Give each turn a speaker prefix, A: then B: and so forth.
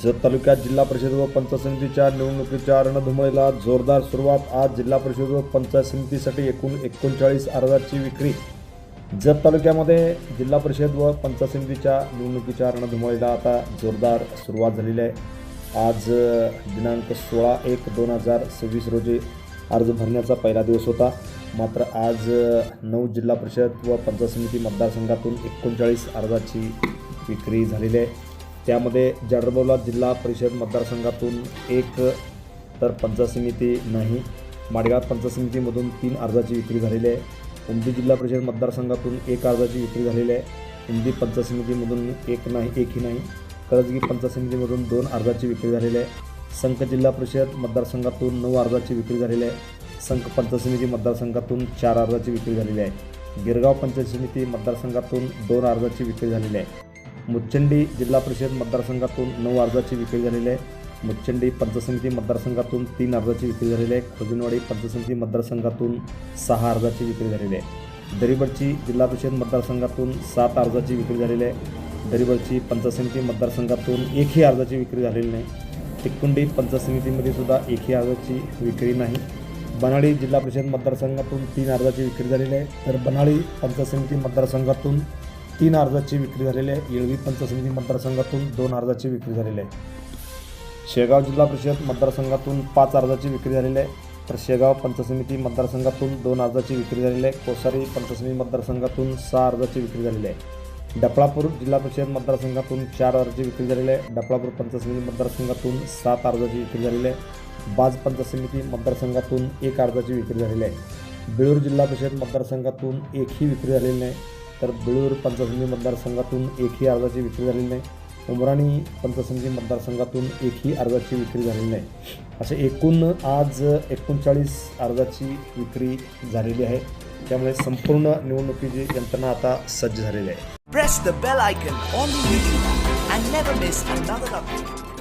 A: जत तालुक्यात जिल्हा परिषद व पंचायत समितीच्या निवडणुकीच्या रणधुमाळीला जोरदार सुरुवात। आज जिल्हा परिषद व पंचायत समितीसाठी एकूण 39 अर्जाची विक्री। जत तालुक्यामध्ये जिल्हा परिषद व पंचायत समितीच्या निवडणुकीच्या रणधुमाळीला आता जोरदार सुरुवात झालेली आहे। आज दिनांक 16/1/2026 रोजी अर्ज भरण्याचा पहिला दिवस होता। मात्र आज 9 जिल्हा परिषद व पंचायत समिती मतदारसंघातून 39 अर्जाची विक्री झालेली आहे। त्यामध्ये जळगाव जिल्हा परिषद मतदारसंघातून 1 तर पंचायत समिती नाही। माडगाव पंचायत समितीमधून 3 अर्जाची विक्री झालेली आहे। उमदी जिल्हा परिषद मतदारसंघातून 1 अर्जाची विक्री झालेली आहे। उमदी पंचायत समितीमधून एकही नाही। करजगी पंचायत समितीमधून 2 अर्जाची विक्री झालेली आहे। संक जिल्हा परिषद मतदारसंघातून 9 अर्जाची विक्री झालेली आहे। संक पंचायत समिती मतदारसंघातून 4 अर्जाची विक्री झालेली आहे। गिरगाव पंचायत समिती मतदारसंघातून 2 अर्जाची विक्री झालेली आहे। मुच्चंडी जिल्हा परिषद मतदारसंघातून 9 अर्जाची विक्री झालेली आहे। मुच्चंडी पंचायत समिती मतदारसंघातून 3 अर्जाची विक्री झालेली आहे। खोजनवाडी पंचायत समिती मतदारसंघातून 6 अर्जाची विक्री झालेली आहे। दरिबडची जिल्हा परिषद मतदारसंघातून 7 अर्जाची विक्री झालेली आहे। दरिबडची पंचायत समिती मतदारसंघातून 1ही अर्जाची विक्री झालेली नाही। तिकुंडी पंचायत समितीमध्ये सुद्धा 1ही अर्जाची विक्री नाही। बनाळी जिल्हा परिषद मतदारसंघातून 3 अर्जाची विक्री झालेली आहे। तर बनाळी पंचायत समिती मतदारसंघातून 3 अर्जाची विक्री झालेली आहे। येळवी पंचायत समिती मतदारसंघातून 2 अर्जाची विक्री झालेली आहे। शेगाव जिल्हा परिषद मतदारसंघातून 5 अर्जाची विक्री झालेली आहे। तर शेगाव पंचायत समिती मतदारसंघातून 2 अर्जाची विक्री झालेली आहे। कोसारी पंचायत समिती मतदारसंघातून 6 अर्जाची विक्री झालेली आहे। डफळापूर जिल्हा परिषद मतदारसंघातून 4 अर्जाची विक्री झालेली आहे। डफळापूर पंचायत समिती मतदारसंघातून 7 अर्जाची विक्री झालेली आहे। बाज पंचायत समिती मतदारसंघातून 1 अर्जाची विक्री झालेली आहे। बिळूर जिल्हा परिषद मतदारसंघातून 1ही विक्री झालेली नाही। तर बिळूर पंचायत समिती मतदारसंघातून 1ही अर्जाची विक्री झालेली नाही। उमराणी पंचायत समिती मतदारसंघातून 1ही अर्जाची विक्री झालेली नाही। असे एकूण आज 39 अर्जाची विक्री झालेली आहे। त्यामुळे संपूर्ण निवडणुकीची यंत्रणा आता सज्ज झालेली आहे।
B: Press the bell icon on the YouTube and never miss another update.